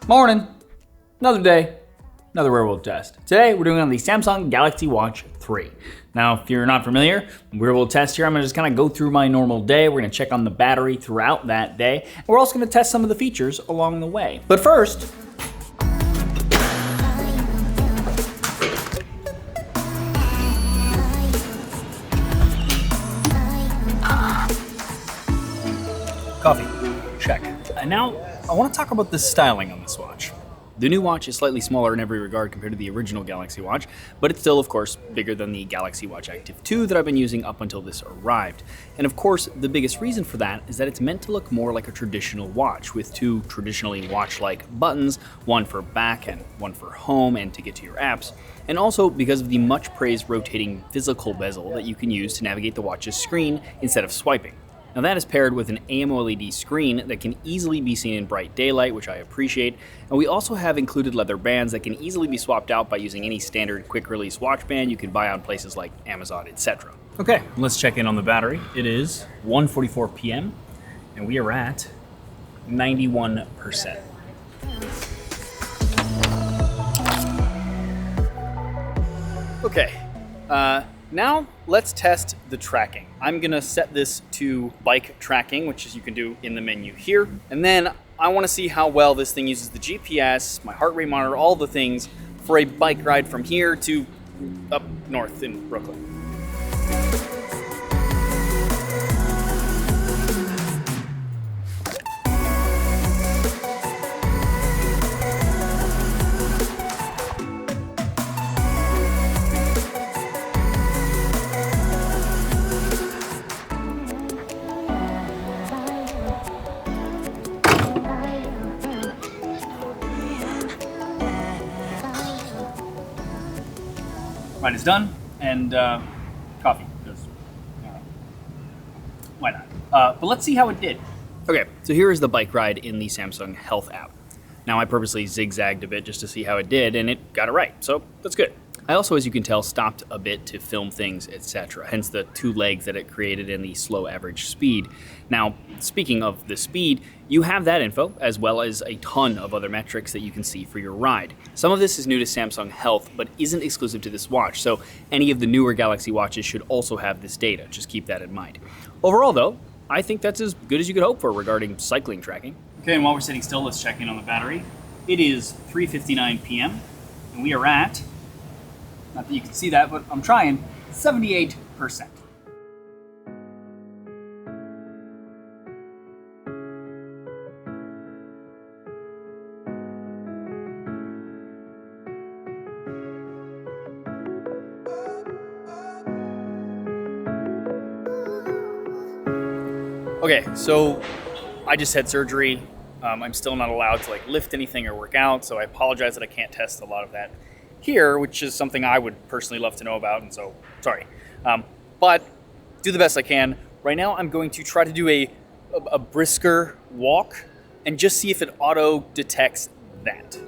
Morning. Another day, another wear world test. Today we're doing it on the Samsung Galaxy Watch 3. Now, if you're not familiar, wear world test here, I'm gonna just kind of go through my normal day. We're gonna check on the battery throughout that day. And we're also gonna test some of the features along the way. But first, coffee, check. And now I want to talk about the styling on this watch. The new watch is slightly smaller in every regard compared to the original Galaxy Watch, but it's still, of course, bigger than the Galaxy Watch Active 2 that I've been using up until this arrived. And of course, the biggest reason for that is that it's meant to look more like a traditional watch, with two traditionally watch-like buttons, one for back and one for home and to get to your apps, and also because of the much-praised rotating physical bezel that you can use to navigate the watch's screen instead of swiping. Now that is paired with an AMOLED screen that can easily be seen in bright daylight, which I appreciate, and we also have included leather bands that can easily be swapped out by using any standard quick-release watch band you can buy on places like Amazon, etc. Okay, let's check in on the battery. It is 1:44 p.m. and we are at 91%. Okay, now let's test the tracking. I'm gonna set this to bike tracking, which is you can do in the menu here. And then I wanna see how well this thing uses the GPS, my heart rate monitor, all the things for a bike ride from here to up north in Brooklyn. Ride is done, and coffee, because why not? But let's see how it did. Okay, so here is the bike ride in the Samsung Health app. Now I purposely zigzagged a bit just to see how it did, and it got it right, so that's good. I also, as you can tell, stopped a bit to film things, etc., hence the two legs that it created in the slow average speed. Now, speaking of the speed, you have that info, as well as a ton of other metrics that you can see for your ride. Some of this is new to Samsung Health, but isn't exclusive to this watch, so any of the newer Galaxy watches should also have this data. Just keep that in mind. Overall, though, I think that's as good as you could hope for regarding cycling tracking. Okay, and while we're sitting still, let's check in on the battery. It is 3:59 p.m., and we are at, not that you can see that, but I'm trying, 78%. Okay, so I just had surgery. I'm still not allowed to lift anything or work out, so I apologize that I can't test a lot of that here, which is something I would personally love to know about, and so sorry. But do the best I can. Right now I'm going to try to do a brisker walk and just see if it auto detects that.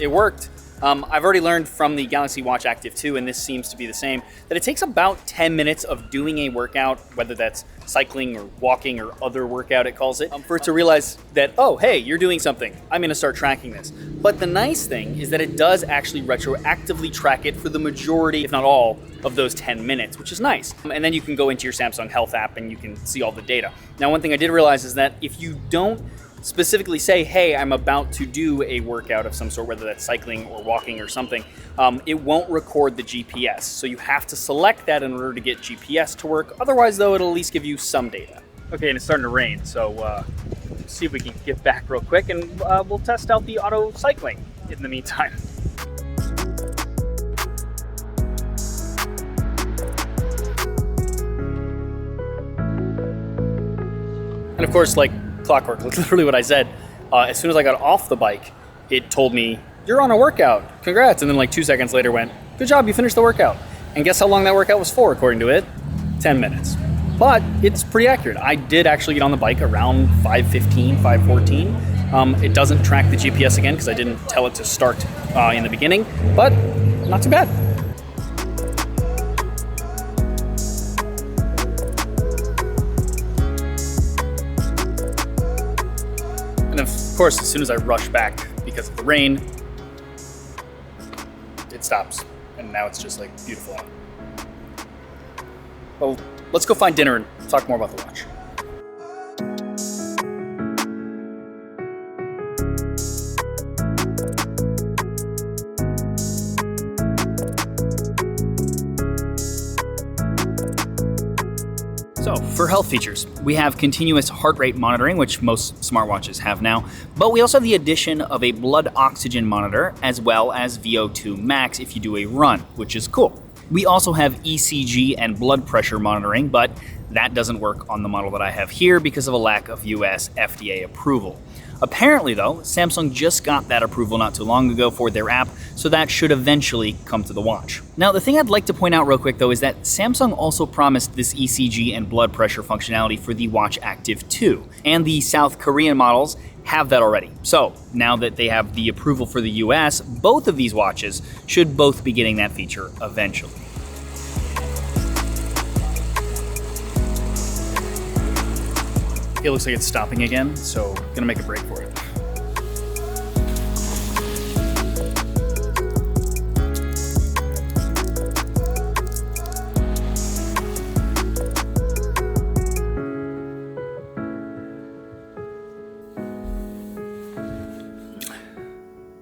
It worked. I've already learned from the Galaxy Watch Active 2, and this seems to be the same, that it takes about 10 minutes of doing a workout, whether that's cycling or walking or other workout it calls it, for it to realize that, oh, hey, you're doing something. I'm gonna start tracking this. But the nice thing is that it does actually retroactively track it for the majority, if not all, of those 10 minutes, which is nice. And then you can go into your Samsung Health app and you can see all the data. Now, one thing I did realize is that if you don't specifically say, hey, I'm about to do a workout of some sort, whether that's cycling or walking or something, it won't record the GPS. So you have to select that in order to get GPS to work. Otherwise, though, it'll at least give you some data. Okay, and it's starting to rain, so see if we can get back real quick, and we'll test out the auto cycling in the meantime. And of course, like clockwork, literally what I said, as soon as I got off the bike, it told me, you're on a workout, congrats. And then 2 seconds later went, good job, you finished the workout. And guess how long that workout was for, according to it? 10 minutes. But it's pretty accurate. I did actually get on the bike around 5:15, 5:14, It doesn't track the GPS again because I didn't tell it to start in the beginning, but not too bad. And of course, as soon as I rush back because of the rain, it stops. And now it's just like beautiful out. Well, let's go find dinner and talk more about the watch. So, for health features, we have continuous heart rate monitoring, which most smartwatches have now, but we also have the addition of a blood oxygen monitor, as well as VO2 max if you do a run, which is cool. We also have ECG and blood pressure monitoring, but that doesn't work on the model that I have here because of a lack of US FDA approval. Apparently though, Samsung just got that approval not too long ago for their app, so that should eventually come to the watch. Now, the thing I'd like to point out real quick though is that Samsung also promised this ECG and blood pressure functionality for the Watch Active 2, and the South Korean models have that already. So, now that they have the approval for the US, both of these watches should both be getting that feature eventually. It looks like it's stopping again, so I'm gonna make a break for it.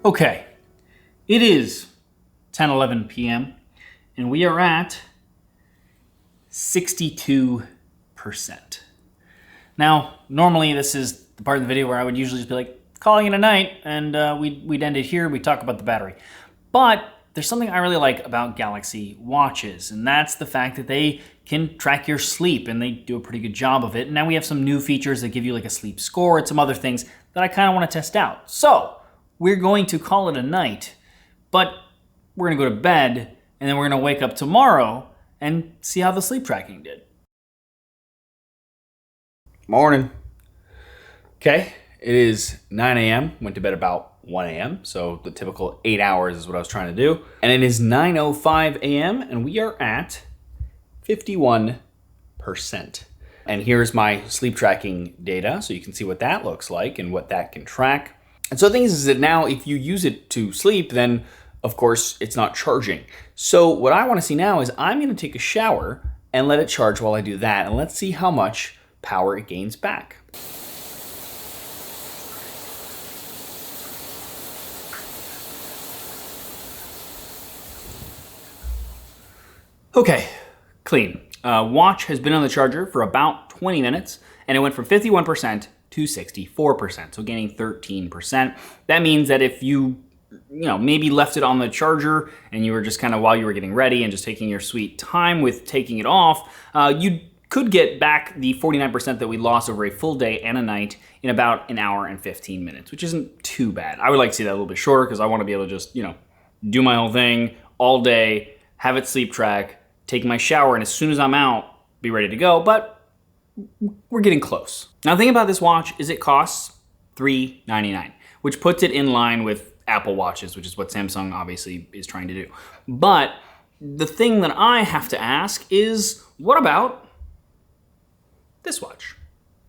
Okay, it is 10:11 p.m. and we are at 62%. Now, normally this is the part of the video where I would usually just be like, calling it a night, and we'd end it here, we'd talk about the battery. But there's something I really like about Galaxy watches, and that's the fact that they can track your sleep, and they do a pretty good job of it. And now we have some new features that give you like a sleep score and some other things that I kind of want to test out. So, we're going to call it a night, but we're gonna go to bed, and then we're gonna wake up tomorrow and see how the sleep tracking did. Morning. Okay, it is 9 a.m. Went to bed about 1 a.m., so the typical 8 hours is what I was trying to do. And it is 9:05 a.m., and we are at 51%. And here's my sleep tracking data, so you can see what that looks like and what that can track. And so the thing is that now if you use it to sleep, then of course it's not charging. So what I want to see now is I'm going to take a shower and let it charge while I do that, and let's see how much power it gains back. Okay, clean. Watch has been on the charger for about 20 minutes, and it went from 51% to 64%, so gaining 13%. That means that if you maybe left it on the charger and you were just kind of while you were getting ready and just taking your sweet time with taking it off, you could get back the 49% that we lost over a full day and a night in about an hour and 15 minutes, which isn't too bad. I would like to see that a little bit shorter because I want to be able to just, do my whole thing all day, have it sleep track, take my shower, and as soon as I'm out, be ready to go, but we're getting close. Now, the thing about this watch is it costs $399, which puts it in line with Apple Watches, which is what Samsung obviously is trying to do. But the thing that I have to ask is, what about this watch?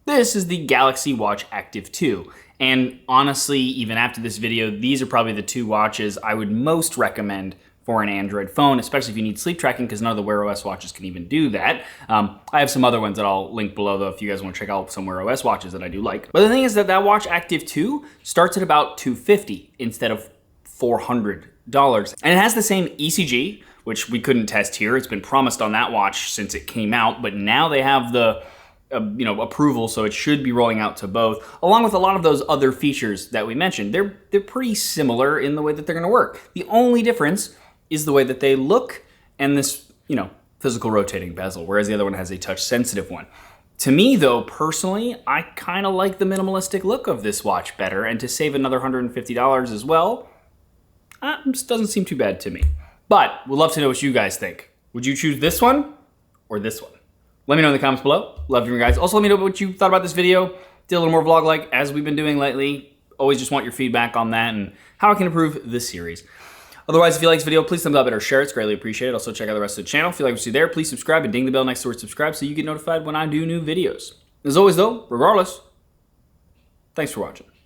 This is the Galaxy Watch Active 2. And honestly, even after this video, these are probably the two watches I would most recommend for an Android phone, especially if you need sleep tracking, because none of the Wear OS watches can even do that. I have some other ones that I'll link below, though, if you guys want to check out some Wear OS watches that I do like. But the thing is that Watch Active 2 starts at about $250 instead of $400. And it has the same ECG, which we couldn't test here. It's been promised on that watch since it came out, but now they have the approval, so it should be rolling out to both, along with a lot of those other features that we mentioned. They're pretty similar in the way that they're gonna work. The only difference is the way that they look and this, physical rotating bezel, whereas the other one has a touch-sensitive one. To me, though, personally, I kind of like the minimalistic look of this watch better, and to save another $150 as well, just doesn't seem too bad to me. But we'd love to know what you guys think. Would you choose this one or this one? Let me know in the comments below. Love you guys. Also, let me know what you thought about this video. Did a little more vlog-like as we've been doing lately. always just want your feedback on that and how I can improve this series. Otherwise, if you like this video, please thumbs up it or share it. It's greatly appreciated. Also, check out the rest of the channel. If you like what you see there, please subscribe and ding the bell next to where subscribe so you get notified when I do new videos. As always, though, regardless, thanks for watching.